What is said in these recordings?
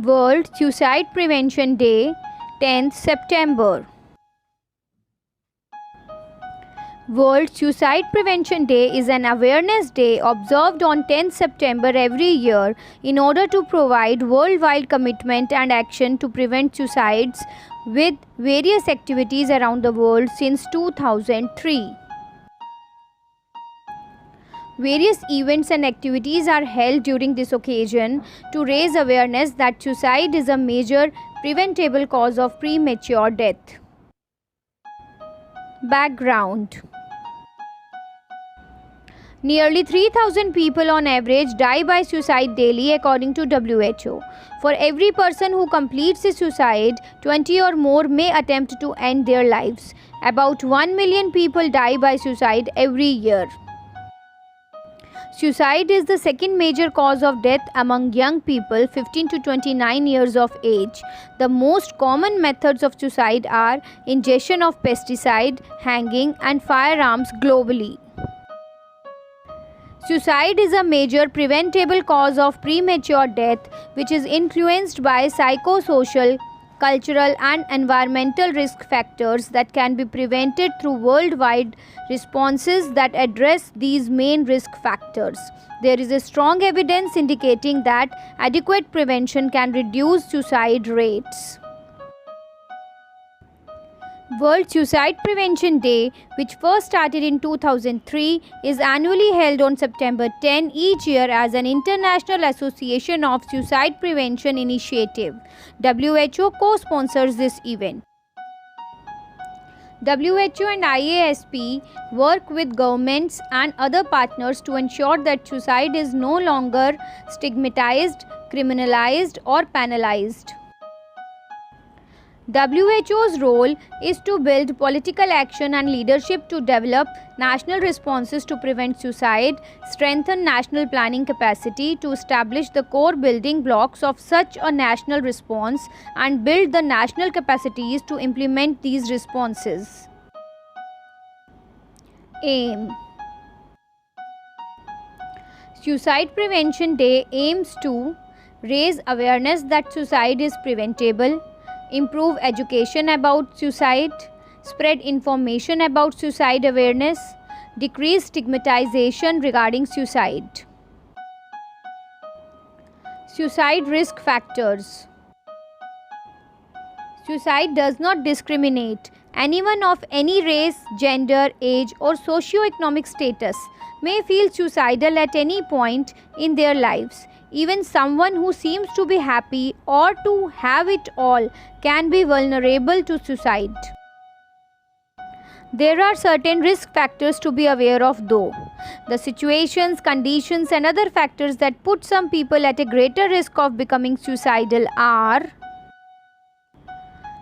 World Suicide Prevention Day, 10th September. World Suicide Prevention Day is an awareness day observed on 10th September every year in order to provide worldwide commitment and action to prevent suicides with various activities around the world since 2003. Various events and activities are held during this occasion to raise awareness that suicide is a major preventable cause of premature death. Background: nearly 3,000 people on average die by suicide daily according to WHO. For every person who completes a suicide, 20 or more may attempt to end their lives. About 1 million people die by suicide every year. Suicide is the second major cause of death among young people 15 to 29 years of age. The most common methods of suicide are ingestion of pesticide, hanging, and firearms globally. Suicide is a major preventable cause of premature death, which is influenced by psychosocial, cultural, and environmental risk factors that can be prevented through worldwide responses that address these main risk factors. There is a strong evidence indicating that adequate prevention can reduce suicide rates. World Suicide Prevention Day, which first started in 2003, is annually held on September 10 each year as an International Association of Suicide Prevention Initiative. WHO co-sponsors this event. WHO and IASP work with governments and other partners to ensure that suicide is no longer stigmatized, criminalized, or penalized. WHO's role is to build political action and leadership to develop national responses to prevent suicide, strengthen national planning capacity to establish the core building blocks of such a national response, and build the national capacities to implement these responses. Aim: Suicide Prevention Day aims to raise awareness that suicide is preventable, improve education about suicide, spread information about suicide awareness, decrease stigmatization regarding suicide. Suicide risk factors. Suicide does not discriminate. Anyone of any race, gender, age, or socio-economic status may feel suicidal at any point in their lives. Even someone who seems to be happy or to have it all can be vulnerable to suicide. There are certain risk factors to be aware of though. The situations, conditions, and other factors that put some people at a greater risk of becoming suicidal are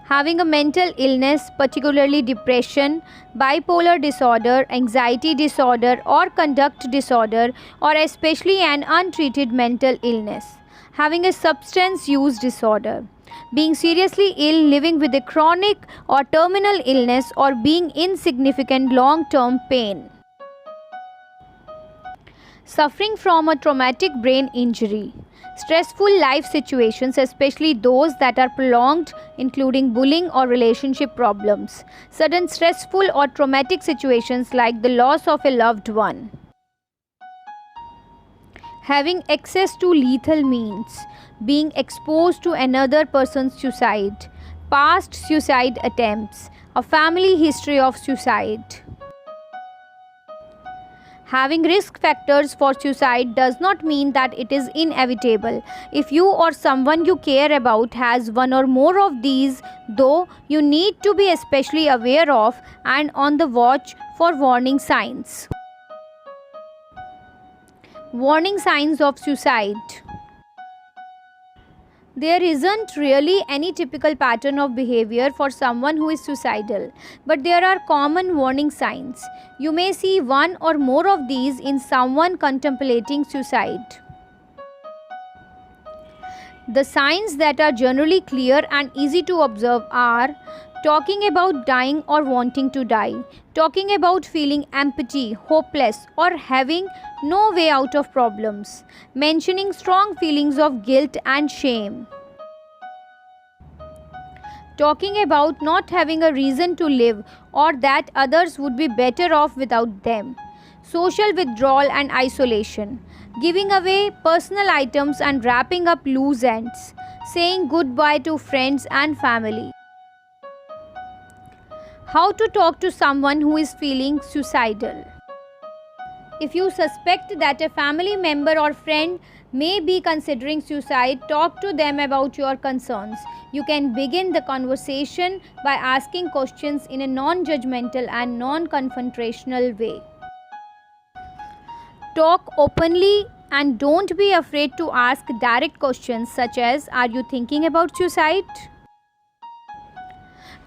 having a mental illness, particularly depression, bipolar disorder, anxiety disorder, or conduct disorder, or especially an untreated mental illness. Having a substance use disorder. Being seriously ill, living with a chronic or terminal illness, or being in significant long-term pain. Suffering from a traumatic brain injury. Stressful life situations, especially those that are prolonged, including bullying or relationship problems. Sudden stressful or traumatic situations like the loss of a loved one. Having access to lethal means. Being exposed to another person's suicide. Past suicide attempts. A family history of suicide. Having risk factors for suicide does not mean that it is inevitable. If you or someone you care about has one or more of these, though, you need to be especially aware of and on the watch for warning signs. Warning signs of suicide. There isn't really any typical pattern of behavior for someone who is suicidal, but there are common warning signs. You may see one or more of these in someone contemplating suicide. The signs that are generally clear and easy to observe are talking about dying or wanting to die, talking about feeling empty, hopeless, or having no way out of problems, mentioning strong feelings of guilt and shame, talking about not having a reason to live or that others would be better off without them, social withdrawal and isolation, giving away personal items and wrapping up loose ends, saying goodbye to friends and family. How to talk to someone who is feeling suicidal. If you suspect that a family member or friend may be considering suicide, talk to them about your concerns. You can begin the conversation by asking questions in a non-judgmental and non-confrontational way. Talk openly and don't be afraid to ask direct questions such as, "Are you thinking about suicide?"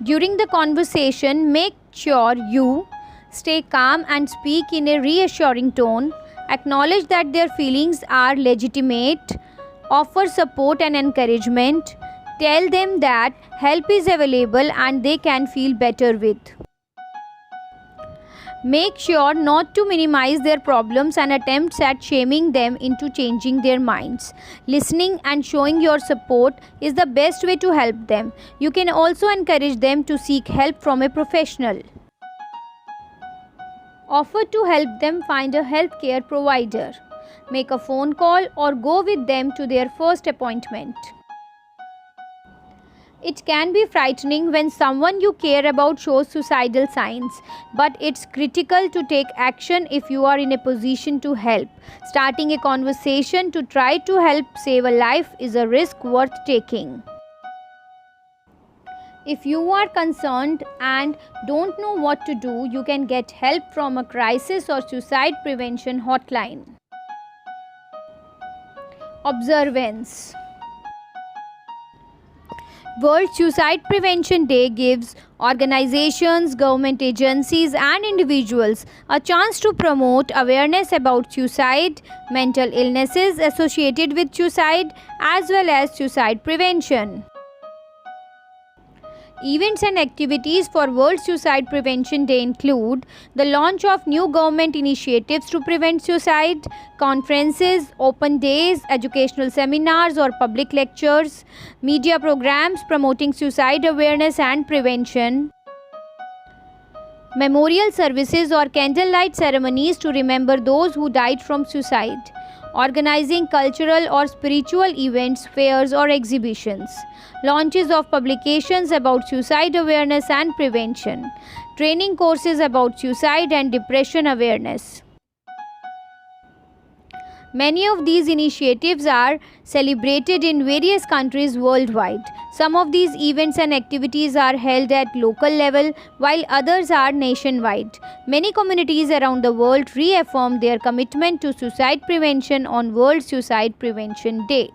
During the conversation, make sure you stay calm and speak in a reassuring tone. Acknowledge that their feelings are legitimate. Offer support and encouragement. Tell them that help is available and they can feel better with. Make sure not to minimize their problems and attempts at shaming them into changing their minds. Listening and showing your support is the best way to help them. You can also encourage them to seek help from a professional. Offer to help them find a healthcare provider. Make a phone call or go with them to their first appointment. It can be frightening when someone you care about shows suicidal signs, but it's critical to take action if you are in a position to help. Starting a conversation to try to help save a life is a risk worth taking. If you are concerned and don't know what to do, you can get help from a crisis or suicide prevention hotline. Observance. World Suicide Prevention Day gives organizations, government agencies, and individuals a chance to promote awareness about suicide, mental illnesses associated with suicide, as well as suicide prevention. Events and activities for World Suicide Prevention Day include the launch of new government initiatives to prevent suicide, conferences, open days, educational seminars or public lectures, media programs promoting suicide awareness and prevention, memorial services or candlelight ceremonies to remember those who died from suicide, organizing cultural or spiritual events, fairs or exhibitions, launches of publications about suicide awareness and prevention, training courses about suicide and depression awareness. Many of these initiatives are celebrated in various countries worldwide. Some of these events and activities are held at local level, while others are nationwide. Many communities around the world reaffirm their commitment to suicide prevention on World Suicide Prevention Day.